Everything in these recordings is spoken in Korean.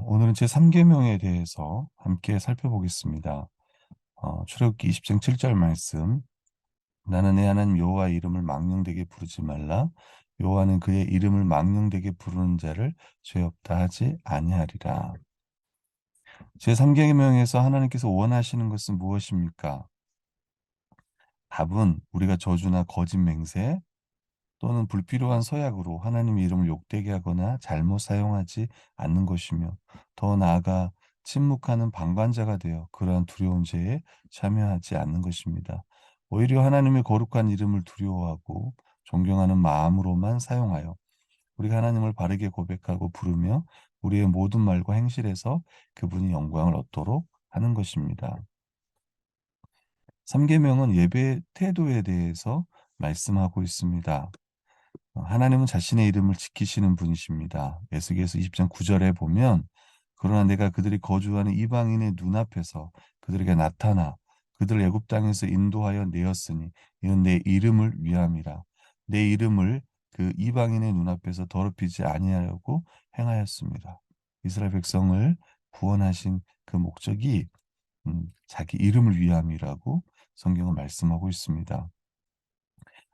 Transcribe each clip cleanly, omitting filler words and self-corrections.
오늘은 제3계명에 대해서 함께 살펴보겠습니다. 출애굽기 20장 7절 말씀. 나는 내 하나님 여호와의 이름을 망령되게 부르지 말라. 여호와는 그의 이름을 망령되게 부르는 자를 죄 없다 하지 아니하리라. 제3계명에서 하나님께서 원하시는 것은 무엇입니까? 답은 우리가 저주나 거짓 맹세 또는 불필요한 서약으로 하나님의 이름을 욕되게 하거나 잘못 사용하지 않는 것이며, 더 나아가 침묵하는 방관자가 되어 그러한 두려운 죄에 참여하지 않는 것입니다. 오히려 하나님의 거룩한 이름을 두려워하고 존경하는 마음으로만 사용하여 우리가 하나님을 바르게 고백하고 부르며 우리의 모든 말과 행실에서 그분이 영광을 얻도록 하는 것입니다. 3계명은 예배 태도에 대해서 말씀하고 있습니다. 하나님은 자신의 이름을 지키시는 분이십니다. 에스겔서 20장 9절에 보면, 그러나 내가 그들이 거주하는 이방인의 눈앞에서 그들에게 나타나 그들을 애굽 땅에서 인도하여 내었으니 이는 내 이름을 위함이라. 내 이름을 그 이방인의 눈앞에서 더럽히지 아니하려고 행하였습니다. 이스라엘 백성을 구원하신 그 목적이 자기 이름을 위함이라고 성경은 말씀하고 있습니다.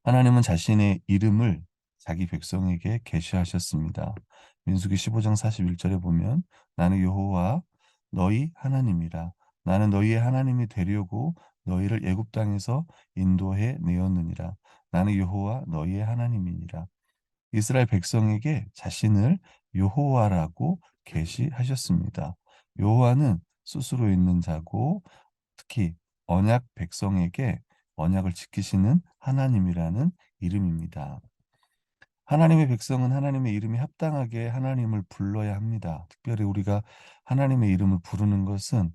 하나님은 자신의 이름을 자기 백성에게 계시하셨습니다. 민수기 15장 41절에 보면, 나는 여호와 너희 하나님이라. 나는 너희의 하나님이 되려고 너희를 애굽 땅에서 인도해 내었느니라. 나는 여호와 너희의 하나님이니라. 이스라엘 백성에게 자신을 여호와라고 계시하셨습니다. 여호와는 스스로 있는 자고, 특히 언약 백성에게 언약을 지키시는 하나님이라는 이름입니다. 하나님의 백성은 하나님의 이름이 합당하게 하나님을 불러야 합니다. 특별히 우리가 하나님의 이름을 부르는 것은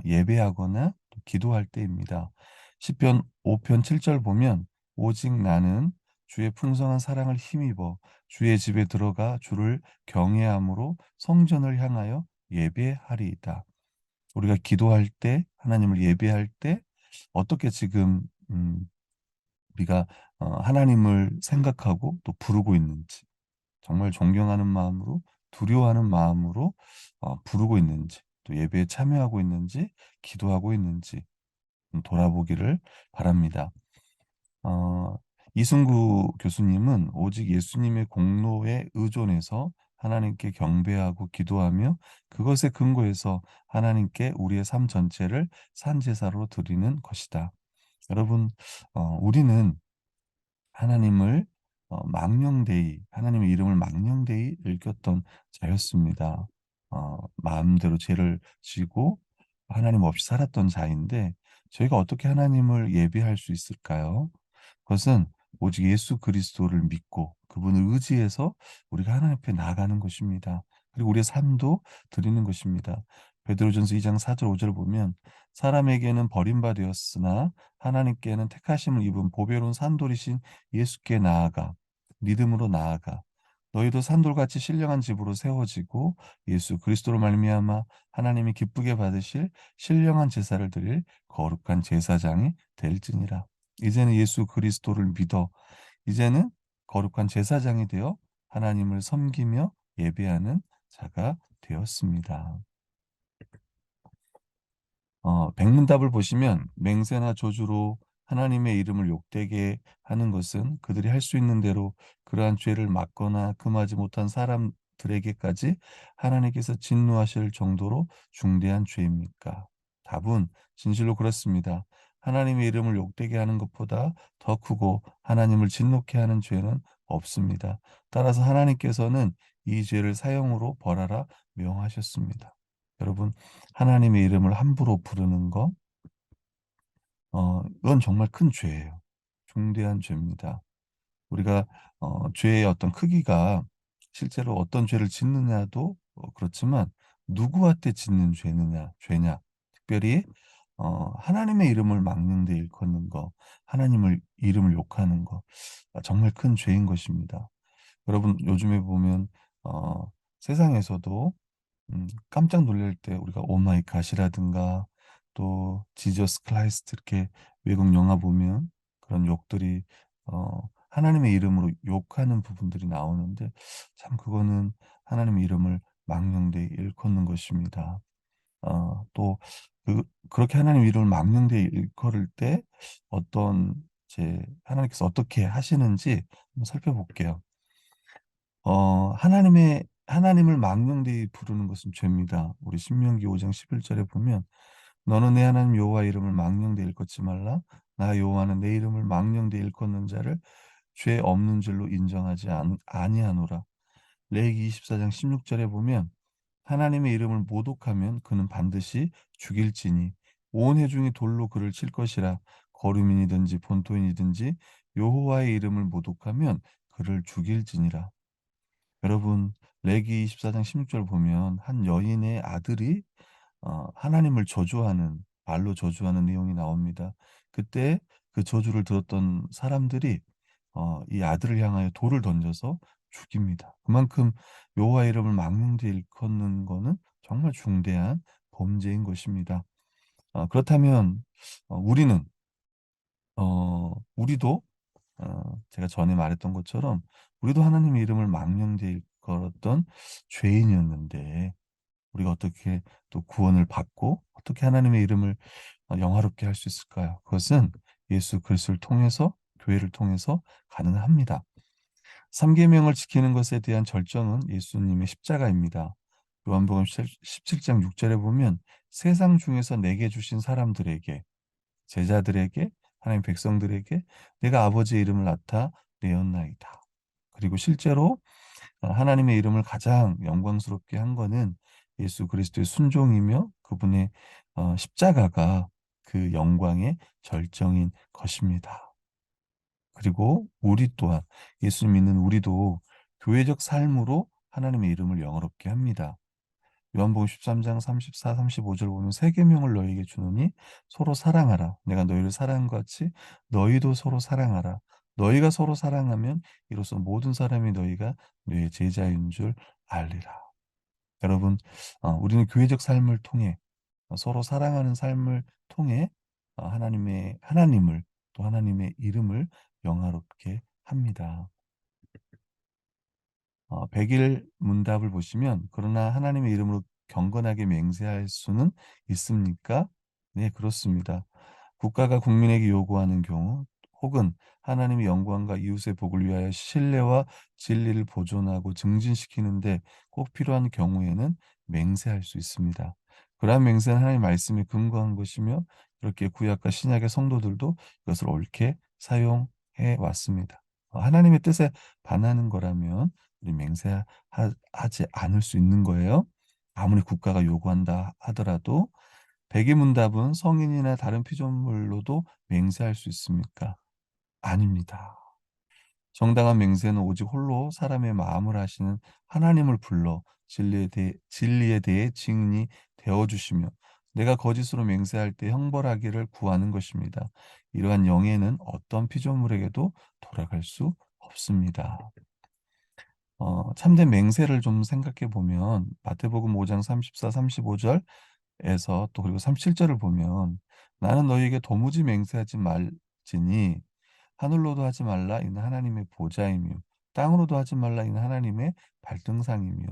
예배하거나 또 기도할 때입니다. 시편 5편 7절 보면, 오직 나는 주의 풍성한 사랑을 힘입어 주의 집에 들어가 주를 경외함으로 성전을 향하여 예배하리이다. 우리가 기도할 때, 하나님을 예배할 때 어떻게 지금 우리가 하나님을 생각하고 또 부르고 있는지, 정말 존경하는 마음으로, 두려워하는 마음으로 부르고 있는지, 또 예배에 참여하고 있는지, 기도하고 있는지 돌아보기를 바랍니다. 어, 이승구 교수님은 오직 예수님의 공로에 의존해서 하나님께 경배하고 기도하며 그것에 근거해서 하나님께 우리의 삶 전체를 산제사로 드리는 것이다. 여러분, 우리는 하나님을 망령되이, 하나님의 이름을 망령되이 일컫던 자였습니다. 마음대로 죄를 지고 하나님 없이 살았던 자인데, 저희가 어떻게 하나님을 예배할 수 있을까요? 그것은 오직 예수 그리스도를 믿고 그분을 의지해서 우리가 하나님 앞에 나아가는 것입니다. 그리고 우리의 삶도 드리는 것입니다. 베드로전서 2장 4절 5절 보면, 사람에게는 버림받았으나 하나님께는 택하심을 입은 보배로운 산돌이신 예수께 나아가 믿음으로 나아가 너희도 산돌같이 신령한 집으로 세워지고 예수 그리스도로 말미암아 하나님이 기쁘게 받으실 신령한 제사를 드릴 거룩한 제사장이 될지니라. 이제는 예수 그리스도를 믿어 이제는 거룩한 제사장이 되어 하나님을 섬기며 예배하는 자가 되었습니다. 백문답을 보시면, 맹세나 저주로 하나님의 이름을 욕되게 하는 것은 그들이 할 수 있는 대로 그러한 죄를 막거나 금하지 못한 사람들에게까지 하나님께서 진노하실 정도로 중대한 죄입니까? 답은 진실로 그렇습니다. 하나님의 이름을 욕되게 하는 것보다 더 크고 하나님을 진노케 하는 죄는 없습니다. 따라서 하나님께서는 이 죄를 사형으로 벌하라 명하셨습니다. 여러분, 하나님의 이름을 함부로 부르는 거, 이건 정말 큰 죄예요. 중대한 죄입니다. 우리가 죄의 어떤 크기가 실제로 어떤 죄를 짓느냐도 그렇지만, 누구한테 짓는 죄냐, 특별히 하나님의 이름을 망령되이 일컫는 거, 하나님을 이름을 욕하는 거, 정말 큰 죄인 것입니다. 여러분, 요즘에 보면 세상에서도 깜짝 놀랄 때 우리가 오 마이 갓이라든가 또 지저스 크라이스트, 이렇게 외국 영화 보면 그런 욕들이 하나님의 이름으로 욕하는 부분들이 나오는데, 참 그거는 하나님의 이름을 망령되이 일컫는 것입니다. 또 그렇게 하나님 이름을 망령되이 일컬을 때 어떤 하나님께서 어떻게 하시는지 한번 살펴볼게요. 하나님을 망령되이 부르는 것은 죄입니다. 우리 신명기 5장 11절에 보면 너는 내 하나님 여호와 이름을 망령되이 일컫지 말라. 나 여호와는 내 이름을 망령되이 일컫는 자를 죄 없는 줄로 인정하지 아니하노라. 레위기 24장 16절에 보면 하나님의 이름을 모독하면 그는 반드시 죽일지니 온 회중이 돌로 그를 칠 것이라. 거류민이든지 본토인이든지 여호와의 이름을 모독하면 그를 죽일지니라. 여러분, 레기 24장 16절 보면 한 여인의 아들이 하나님을 저주하는, 말로 저주하는 내용이 나옵니다. 그때 그 저주를 들었던 사람들이 이 아들을 향하여 돌을 던져서 죽입니다. 그만큼 여호와 이름을 망령되이 일컫는 거는 정말 중대한 범죄인 것입니다. 그렇다면 우리도 제가 전에 말했던 것처럼 우리도 하나님의 이름을 망령되이 일컬었던 죄인이었는데 우리가 어떻게 또 구원을 받고 어떻게 하나님의 이름을 영화롭게 할 수 있을까요? 그것은 예수 그리스도를 통해서 교회를 통해서 가능합니다. 3계명을 지키는 것에 대한 절정은 예수님의 십자가입니다. 요한복음 17장 6절에 보면 세상 중에서 내게 주신 사람들에게 제자들에게 하나님 백성들에게 내가 아버지의 이름을 나타내었나이다. 그리고 실제로 하나님의 이름을 가장 영광스럽게 한 거는 예수 그리스도의 순종이며 그분의 십자가가 그 영광의 절정인 것입니다. 그리고 우리 또한 예수 믿는 우리도 교회적 삶으로 하나님의 이름을 영어롭게 합니다. 요한복음 13장 34, 35절 보면 새 계명을 너희에게 주노니 서로 사랑하라. 내가 너희를 사랑한 것 같이 너희도 서로 사랑하라. 너희가 서로 사랑하면 이로써 모든 사람이 너희가 내 제자인 줄 알리라. 여러분, 우리는 교회적 삶을 통해 서로 사랑하는 삶을 통해 하나님을 또 하나님의 이름을 영화롭게 합니다. 백일 문답을 보시면 그러나 하나님의 이름으로 경건하게 맹세할 수는 있습니까? 네, 그렇습니다. 국가가 국민에게 요구하는 경우 혹은 하나님의 영광과 이웃의 복을 위하여 신뢰와 진리를 보존하고 증진시키는데 꼭 필요한 경우에는 맹세할 수 있습니다. 그러한 맹세는 하나님의 말씀에 근거한 것이며 그렇게 구약과 신약의 성도들도 이것을 옳게 사용해 왔습니다. 하나님의 뜻에 반하는 거라면 우리 맹세하지 않을 수 있는 거예요. 아무리 국가가 요구한다 하더라도 백의문답은 성인이나 다른 피조물로도 맹세할 수 있습니까? 아닙니다. 정당한 맹세는 오직 홀로 사람의 마음을 하시는 하나님을 불러 진리에 대해 증인이 되어주시며 내가 거짓으로 맹세할 때 형벌하기를 구하는 것입니다. 이러한 영예는 어떤 피조물에게도 돌아갈 수 없습니다. 참된 맹세를 좀 생각해 보면 마태복음 5장 34, 35절에서 또 그리고 37절을 보면 나는 너희에게 도무지 맹세하지 말지니 하늘로도 하지 말라 이는 하나님의 보좌이며 땅으로도 하지 말라 이는 하나님의 발등상이며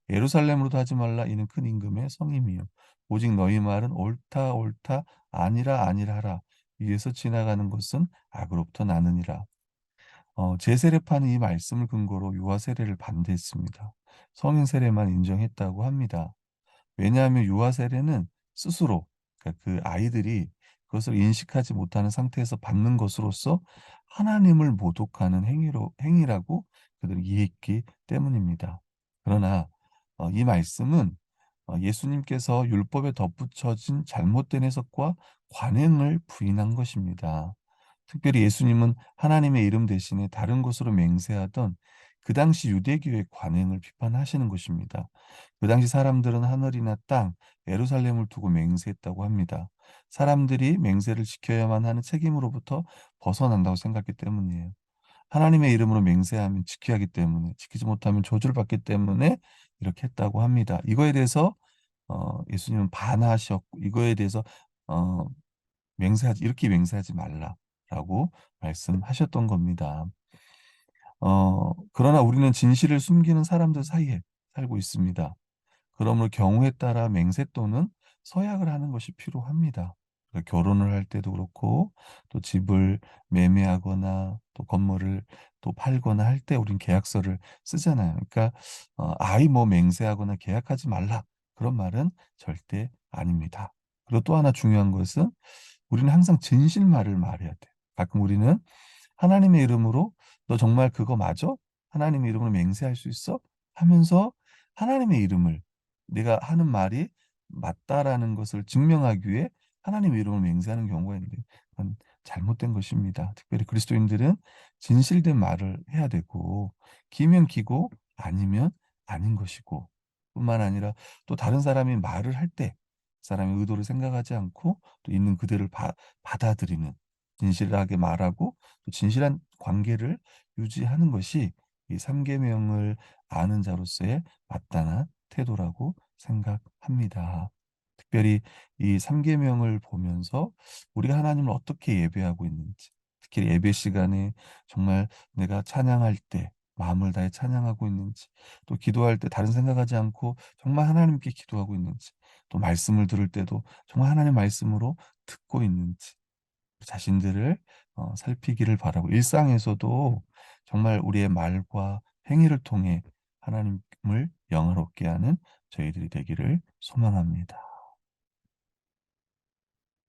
예루살렘으로도 하지 말라 이는 큰 임금의 성이며 오직 너희 말은 옳다 옳다 아니라 아니라 하라 위에서 지나가는 것은 악으로부터 나느니라. 제세례파는 이 말씀을 근거로 유아 세례를 반대했습니다. 성인 세례만 인정했다고 합니다. 왜냐하면 유아 세례는 스스로 그러니까 그 아이들이 그것을 인식하지 못하는 상태에서 받는 것으로서 하나님을 모독하는 행위라고 그들은 이해했기 때문입니다. 그러나 이 말씀은 예수님께서 율법에 덧붙여진 잘못된 해석과 관행을 부인한 것입니다. 특별히 예수님은 하나님의 이름 대신에 다른 것으로 맹세하던 그 당시 유대교의 관행을 비판하시는 것입니다. 그 당시 사람들은 하늘이나 땅, 예루살렘을 두고 맹세했다고 합니다. 사람들이 맹세를 지켜야만 하는 책임으로부터 벗어난다고 생각했기 때문이에요. 하나님의 이름으로 맹세하면 지켜야 하기 때문에, 지키지 못하면 저주를 받기 때문에 이렇게 했다고 합니다. 이거에 대해서 예수님은 반하셨고, 이거에 대해서 어, 이렇게 맹세하지 말라라고 말씀하셨던 겁니다. 그러나 우리는 진실을 숨기는 사람들 사이에 살고 있습니다. 그러므로 경우에 따라 맹세 또는 서약을 하는 것이 필요합니다. 그러니까 결혼을 할 때도 그렇고 또 집을 매매하거나 또 건물을 또 팔거나 할 때 우린 계약서를 쓰잖아요. 그러니까 아이 뭐 맹세하거나 계약하지 말라 그런 말은 절대 아닙니다. 그리고 또 하나 중요한 것은 우리는 항상 진실말을 말해야 돼. 가끔 우리는 하나님의 이름으로 너 정말 그거 맞아? 하나님의 이름으로 맹세할 수 있어? 하면서 하나님의 이름을 내가 하는 말이 맞다라는 것을 증명하기 위해 하나님의 이름을 맹세하는 경우가 있는데 그건 잘못된 것입니다. 특별히 그리스도인들은 진실된 말을 해야 되고 기면 기고 아니면 아닌 것이고 뿐만 아니라 또 다른 사람이 말을 할 때 사람의 의도를 생각하지 않고 또 있는 그대를 받아들이는 진실하게 말하고 또 진실한 관계를 유지하는 것이 이 삼계명을 아는 자로서의 마땅한 태도라고 생각합니다. 특별히 이 삼계명을 보면서 우리가 하나님을 어떻게 예배하고 있는지, 특히 예배 시간에 정말 내가 찬양할 때 마음을 다해 찬양하고 있는지, 또 기도할 때 다른 생각하지 않고 정말 하나님께 기도하고 있는지, 또 말씀을 들을 때도 정말 하나님의 말씀으로 듣고 있는지, 자신들을 살피기를 바라고 일상에서도 정말 우리의 말과 행위를 통해 하나님을 영화롭게 하는 저희들이 되기를 소망합니다.